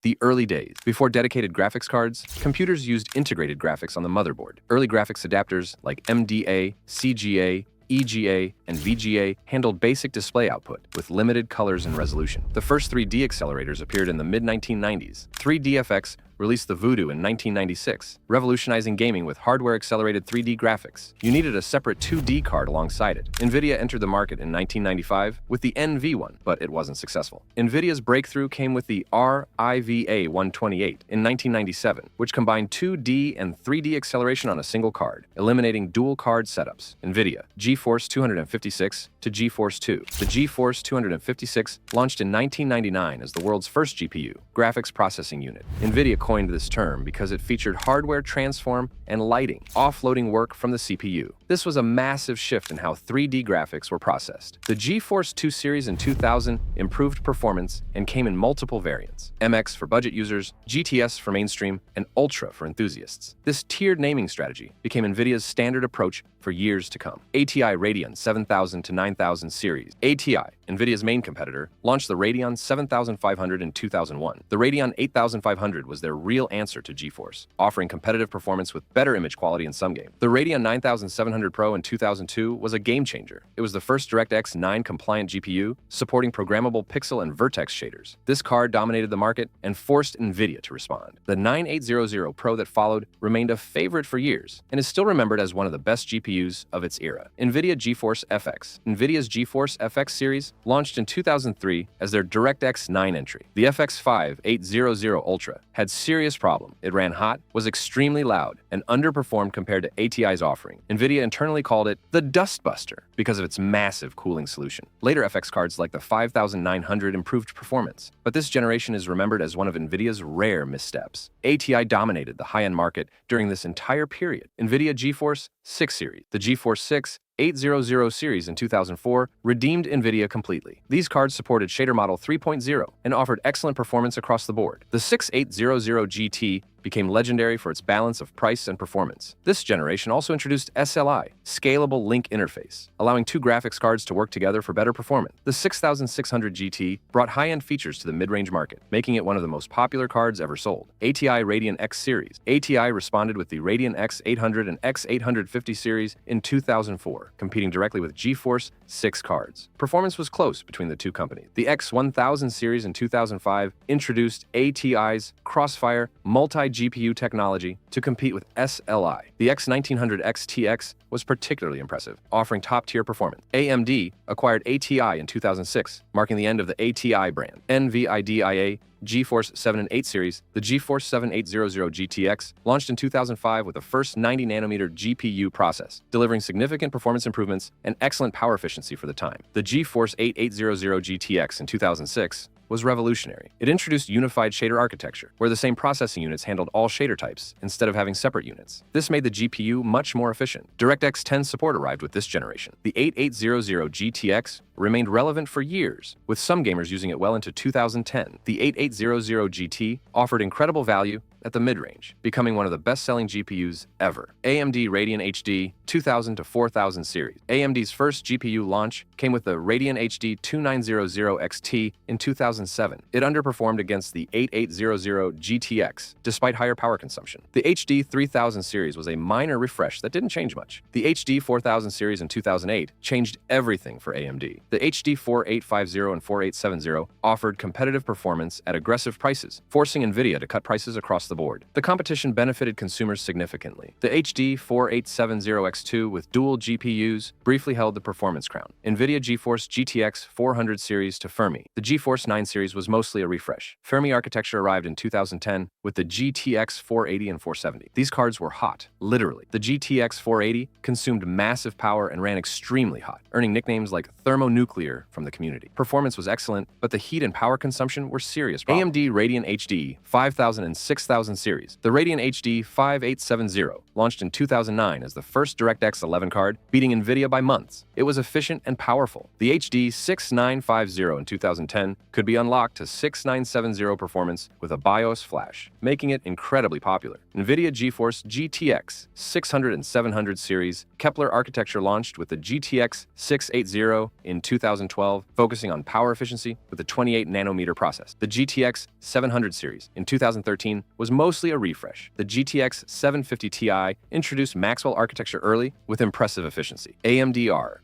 The early days. Before dedicated graphics cards, computers used integrated graphics on the motherboard. Early graphics adapters like MDA, CGA, EGA, and VGA handled basic display output with limited colors and resolution. The first 3D accelerators appeared in the mid-1990s. 3DFX released the Voodoo in 1996, revolutionizing gaming with hardware-accelerated 3D graphics. You needed a separate 2D card alongside it. Nvidia entered the market in 1995 with the NV1, but it wasn't successful. Nvidia's breakthrough came with the RIVA 128 in 1997, which combined 2D and 3D acceleration on a single card, eliminating dual card setups. Nvidia GeForce 256 to GeForce 2. The GeForce 256 launched in 1999 as the world's first GPU, graphics processing unit. Nvidia coined this term because it featured hardware transform and lighting, offloading work from the CPU. This was a massive shift in how 3D graphics were processed. The GeForce 2 series in 2000 improved performance and came in multiple variants: MX for budget users, GTS for mainstream, and Ultra for enthusiasts. This tiered naming strategy became Nvidia's standard approach for years to come. ATI Radeon 7000 to 9000 series. ATI, Nvidia's main competitor, launched the Radeon 7500 in 2001. The Radeon 8500 was their real answer to GeForce, offering competitive performance with better image quality in some games. The Radeon 9700 Pro in 2002 was a game changer. It was the first DirectX 9 compliant GPU, supporting programmable pixel and vertex shaders. This card dominated the market and forced Nvidia to respond. The 9800 Pro that followed remained a favorite for years and is still remembered as one of the best GPUs of its era. Nvidia GeForce FX. Nvidia's GeForce FX series launched in 2003 as their DirectX 9 entry. The FX 5800 Ultra had serious problem. It ran hot, was extremely loud, and underperformed compared to ATI's offering. Nvidia internally called it the Dustbuster because of its massive cooling solution. Later FX cards like the 5900 improved performance, but this generation is remembered as one of Nvidia's rare missteps. ATI dominated the high-end market during this entire period. Nvidia GeForce 6 series. The GeForce 6 800 series in 2004 redeemed Nvidia completely. These cards supported shader model 3.0 and offered excellent performance across the board. The 6800 GT became legendary for its balance of price and performance. This generation also introduced SLI, Scalable Link Interface, allowing two graphics cards to work together for better performance. The 6600 GT brought high-end features to the mid-range market, making it one of the most popular cards ever sold. ATI Radeon X series. ATI responded with the Radeon X 800 and X 850 series in 2004, competing directly with GeForce 6 cards. Performance was close between the two companies. The X 1000 series in 2005 introduced ATI's Crossfire multi-GPU technology to compete with SLI. The X 1900 XTX was particularly impressive, offering top-tier performance. AMD acquired ATI in 2006, marking the end of the ATI brand. Nvidia GeForce 7 and 8 series. The GeForce 7800 GTX launched in 2005 with the first 90nm GPU process, delivering significant performance improvements and excellent power efficiency for the time. The GeForce 8800 GTX in 2006 was revolutionary. It introduced unified shader architecture, where the same processing units handled all shader types instead of having separate units. This made the GPU much more efficient. DirectX 10 support arrived with this generation. The 8800 GTX remained relevant for years, with some gamers using it well into 2010. The 8800 GT offered incredible value at the mid-range, becoming one of the best-selling GPUs ever. AMD Radeon HD 2000 to 4000 series. AMD's first GPU launch came with the Radeon HD 2900 XT in 2007. It underperformed against the 8800 GTX, despite higher power consumption. The HD 3000 series was a minor refresh that didn't change much. The HD 4000 series in 2008 changed everything for AMD. The HD 4850 and 4870 offered competitive performance at aggressive prices, forcing Nvidia to cut prices across the board. The competition benefited consumers significantly. The HD 4870 X2 with dual GPUs briefly held the performance crown. Nvidia GeForce GTX 400 series to Fermi. The GeForce 9 series was mostly a refresh. Fermi architecture arrived in 2010 with the GTX 480 and 470. These cards were hot, literally. The GTX 480 consumed massive power and ran extremely hot, earning nicknames like thermonuclear from the community. Performance was excellent, but the heat and power consumption were serious problems. AMD Radeon HD 5000 and 6000 5000 series. The Radeon HD 5870 launched in 2009 as the first DirectX 11 card, beating Nvidia by months. It was efficient and powerful. The HD 6950 in 2010 could be unlocked to 6970 performance with a BIOS flash, making it incredibly popular. Nvidia GeForce GTX 600 and 700 series Kepler architecture launched with the GTX 680 in 2012, focusing on power efficiency with a 28-nanometer process. The GTX 700 series in 2013 was mostly a refresh. The GTX 750 Ti introduced Maxwell architecture early with impressive efficiency. AMD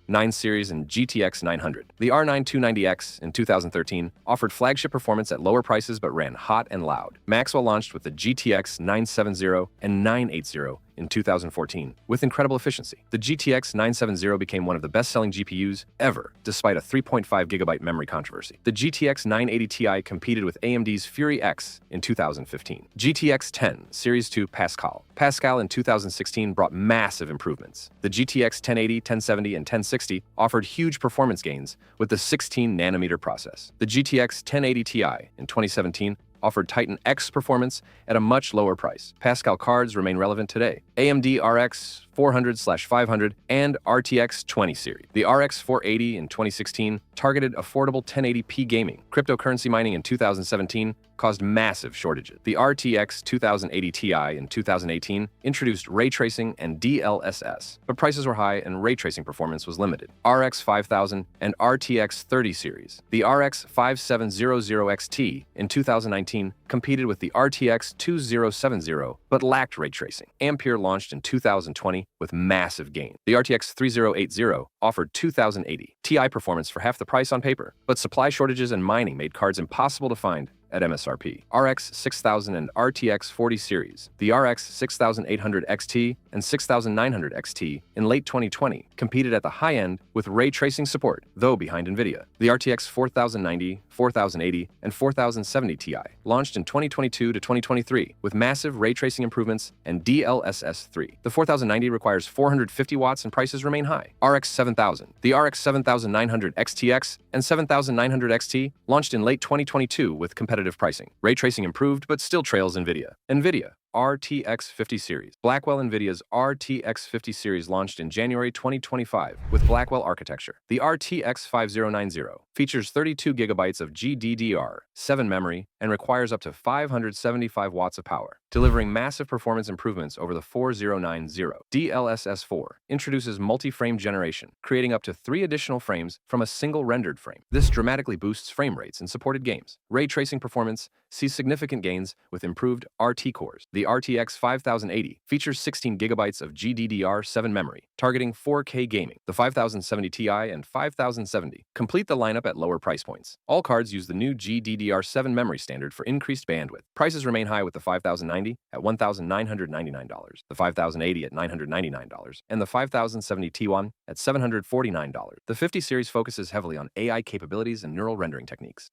R9 series and GTX 900. The R9 290X in 2013 offered flagship performance at lower prices but ran hot and loud. Maxwell launched with the GTX 970 and 980 in 2014 with incredible efficiency. The GTX 970 became one of the best-selling GPUs ever, despite a 3.5GB memory controversy. The GTX 980 Ti competed with AMD's Fury X in 2015. GTX 10 Series 2 Pascal. Pascal in 2016 brought massive improvements. The GTX 1080, 1070, and 1060 offered huge performance gains with the 16-nanometer process. The GTX 1080 Ti in 2017 offered Titan X performance at a much lower price. Pascal cards remain relevant today. AMD RX 400/500 and RTX 20 series. The RX 480 in 2016 targeted affordable 1080p gaming. Cryptocurrency mining in 2017 caused massive shortages. The RTX 2080 Ti in 2018 introduced ray tracing and DLSS, but prices were high and ray tracing performance was limited. RX 5000 and RTX 30 series. The RX 5700 XT in 2019 competed with the RTX 2070 but lacked ray tracing. Ampere launched in 2020 with massive gain. The RTX 3080 offered 2080 Ti performance for half the price on paper, but supply shortages and mining made cards impossible to find at MSRP. RX 6000 and RTX 40 series. The RX 6800 XT and 6900 XT in late 2020 competed at the high end with ray tracing support, though behind Nvidia. The RTX 4090, 4080, and 4070 Ti launched in 2022 to 2023 with massive ray tracing improvements and DLSS 3. The 4090 requires 450 watts and prices remain high. RX 7000. The RX 7900 XTX and 7900 XT launched in late 2022 with competitive pricing. Ray tracing improved but still trails Nvidia. Nvidia RTX 50 series. Blackwell Nvidia's RTX 50 series launched in January 2025 with Blackwell architecture. The RTX 5090 features 32 gigabytes of GDDR7 memory and requires up to 575 watts of power, delivering massive performance improvements over the 4090. DLSS 4 introduces multi-frame generation, creating up to 3 additional frames from a single rendered frame. This dramatically boosts frame rates in supported games. Ray tracing performance sees significant gains with improved RT cores. The RTX 5080 features 16 gigabytes of GDDR7 memory, targeting 4K gaming. The 5070 Ti and 5070 complete the lineup at lower price points. All cards use the new GDDR7 memory standard for increased bandwidth. Prices remain high with the 5090 at $1,999, the 5080 at $999, and the 5070 T1 at $749. The 50 series focuses heavily on AI capabilities and neural rendering techniques.